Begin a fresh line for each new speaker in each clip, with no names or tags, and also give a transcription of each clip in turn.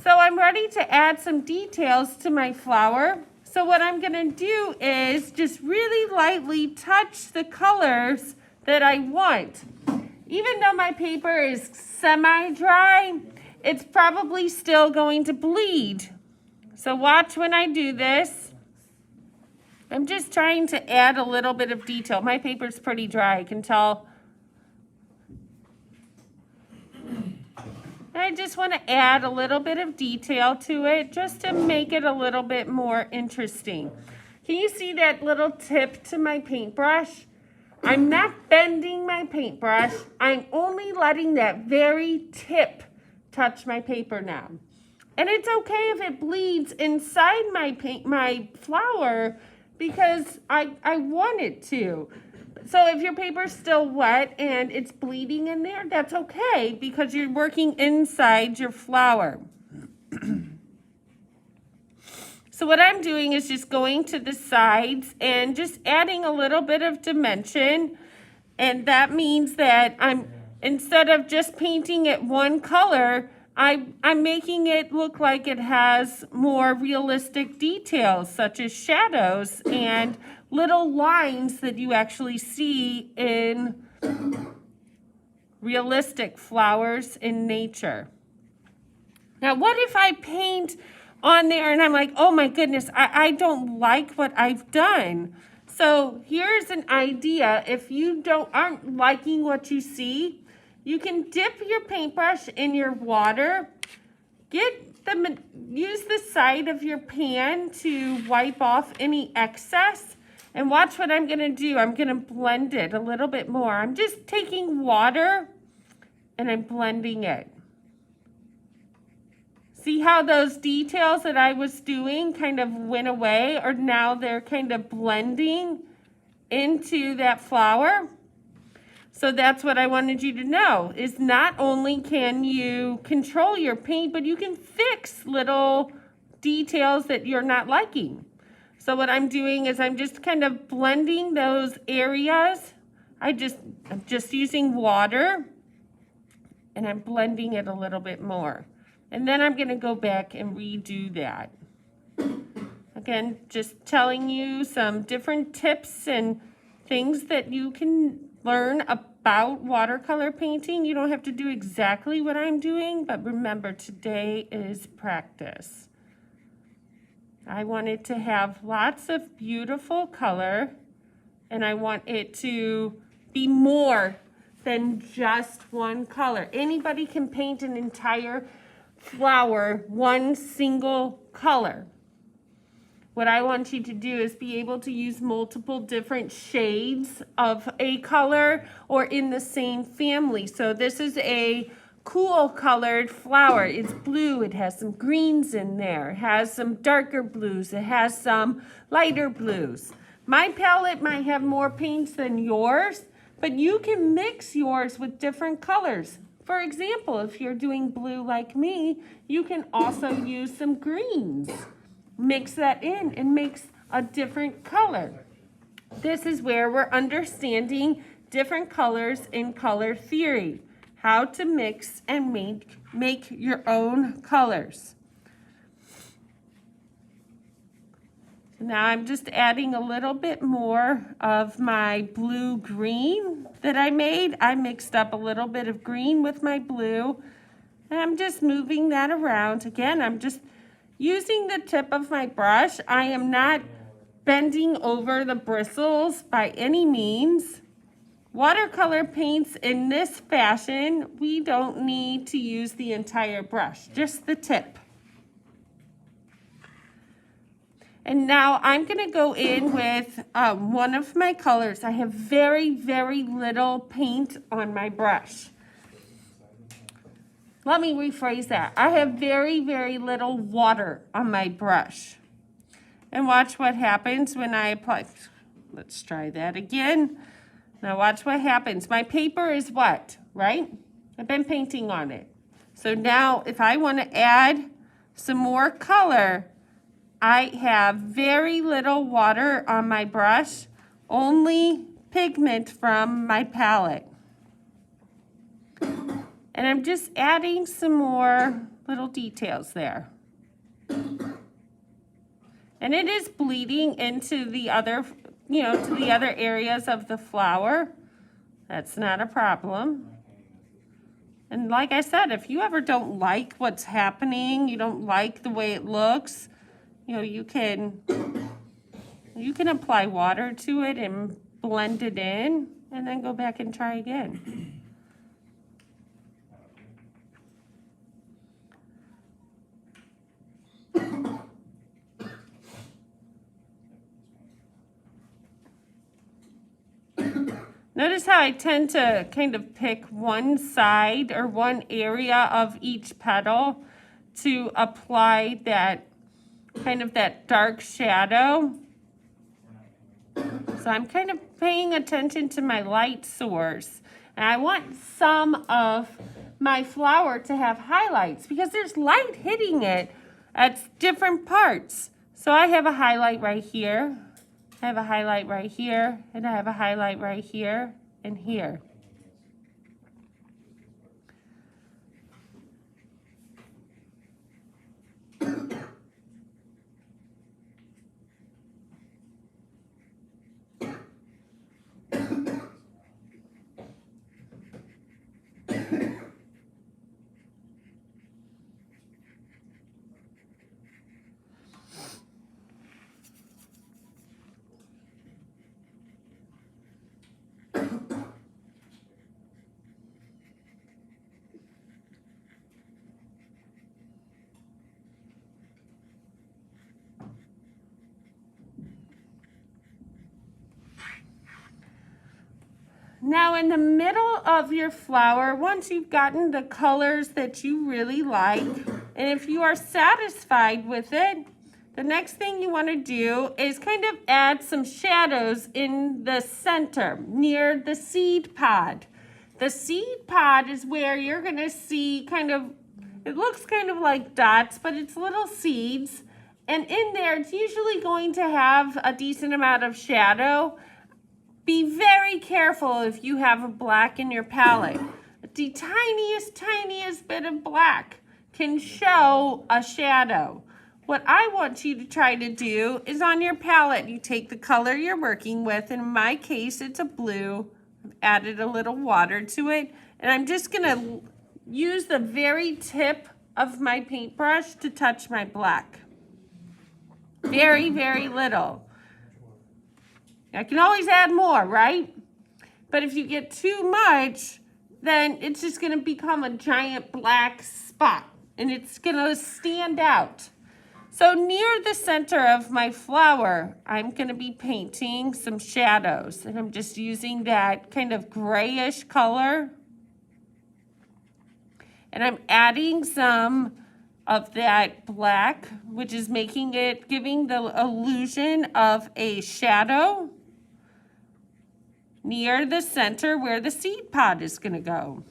So I'm ready to add some details to my flower. So what I'm gonna do is just really lightly touch the colors that I want. Even though my paper is semi-dry, it's probably still going to bleed. So watch when I do this. I'm just trying to add a little bit of detail. My paper's pretty dry, I can tell. I just want to add a little bit of detail to it just to make it a little bit more interesting. Can you see that little tip to my paintbrush? I'm not bending my paintbrush. I'm only letting that very tip touch my paper now. And it's okay if it bleeds inside my flower because I want it to. So if your paper's still wet and it's bleeding in there, that's okay because you're working inside your flower. So what I'm doing is just going to the sides and just adding a little bit of dimension. And that means that instead of just painting it one color, I'm making it look like it has more realistic details, such as shadows and little lines that you actually see in realistic flowers in nature. Now, what if I paint on there and I'm like, oh my goodness, I don't like what I've done. So here's an idea. If you aren't liking what you see, you can dip your paintbrush in your water, use the side of your pan to wipe off any excess, and watch what I'm gonna do. I'm gonna blend it a little bit more. I'm just taking water and I'm blending it. See how those details that I was doing kind of went away, or now they're kind of blending into that flower? So that's what I wanted you to know, is not only can you control your paint, but you can fix little details that you're not liking. So what I'm doing is I'm just kind of blending those areas. I'm just using water and I'm blending it a little bit more. And then I'm gonna go back and redo that. Again, just telling you some different tips and things that you can learn about watercolor painting. You don't have to do exactly what I'm doing, but remember, today is practice. I want it to have lots of beautiful color, and I want it to be more than just one color. Anybody can paint an entire flower one single color. What I want you to do is be able to use multiple different shades of a color or in the same family. So this is a cool colored flower. It's blue, it has some greens in there, it has some darker blues, it has some lighter blues. My palette might have more paints than yours, but you can mix yours with different colors. For example, if you're doing blue like me, you can also use some greens. Mix that in and makes a different color. This is where we're understanding different colors in color theory. How to mix and make your own colors. Now I'm just adding a little bit more of my blue-green that I made. I mixed up a little bit of green with my blue, and I'm just moving that around. Again, I'm just using the tip of my brush. I am not bending over the bristles by any means. Watercolor paints in this fashion, we don't need to use the entire brush, just the tip. And now I'm gonna go in with one of my colors. I have very, very little paint on my brush. Let me rephrase that. I have very, very little water on my brush. And watch what happens when I apply. Let's try that again. Now watch what happens. My paper is wet, right? I've been painting on it. So now if I want to add some more color, I have very little water on my brush, only pigment from my palette. And I'm just adding some more little details there. And it is bleeding into the other, to the other areas of the flower. That's not a problem. And like I said, if you ever don't like what's happening, you don't like the way it looks, you can apply water to it and blend it in and then go back and try again. Notice how I tend to kind of pick one side or one area of each petal to apply that kind of that dark shadow. So I'm kind of paying attention to my light source. And I want some of my flower to have highlights because there's light hitting it at different parts. So I have a highlight right here. I have a highlight right here, and I have a highlight right here and here. Now in the middle of your flower, once you've gotten the colors that you really like, and if you are satisfied with it, the next thing you want to do is kind of add some shadows in the center near the seed pod. The seed pod is where you're going to see it looks kind of like dots, but it's little seeds. And in there, it's usually going to have a decent amount of shadow. Be very careful if you have a black in your palette. The tiniest bit of black can show a shadow. What I want you to try to do is on your palette, you take the color you're working with. In my case, it's a blue. I've added a little water to it. And I'm just going to use the very tip of my paintbrush to touch my black. Very, very little. I can always add more, right? But if you get too much, then it's just going to become a giant black spot and it's going to stand out. So near the center of my flower, I'm going to be painting some shadows, and I'm just using that kind of grayish color. And I'm adding some of that black, which is giving the illusion of a shadow near the center where the seed pod is going to go.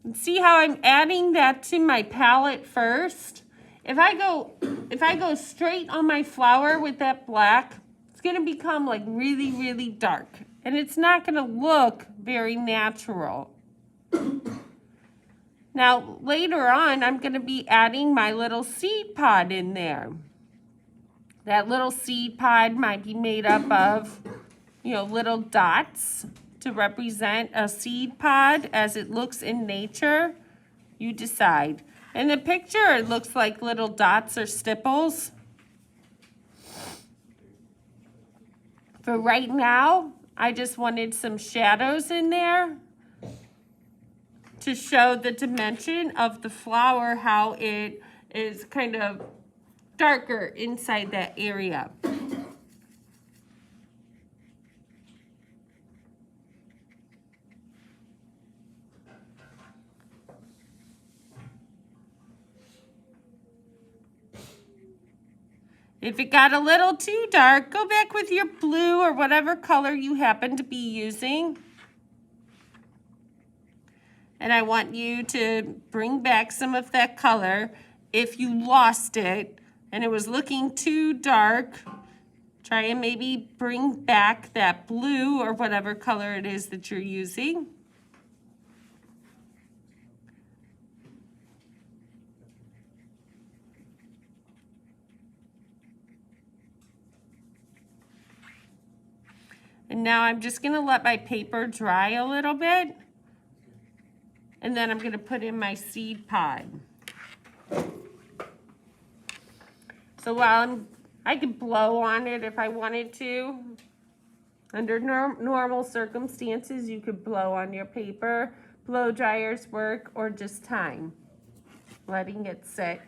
And see how I'm adding that to my palette first? If I go straight on my flower with that black, it's going to become like really, really dark. And it's not going to look very natural. Now, later on, I'm going to be adding my little seed pod in there. That little seed pod might be made up of little dots to represent a seed pod as it looks in nature. You decide. In the picture, it looks like little dots or stipples. For right now, I just wanted some shadows in there to show the dimension of the flower, how it is kind of darker inside that area. If it got a little too dark, go back with your blue or whatever color you happen to be using. And I want you to bring back some of that color. If you lost it and it was looking too dark, try and maybe bring back that blue or whatever color it is that you're using. And now I'm just gonna let my paper dry a little bit. And then I'm gonna put in my seed pod. So while I could blow on it if I wanted to. Under normal circumstances, you could blow on your paper. Blow dryers work, or just time, letting it sit.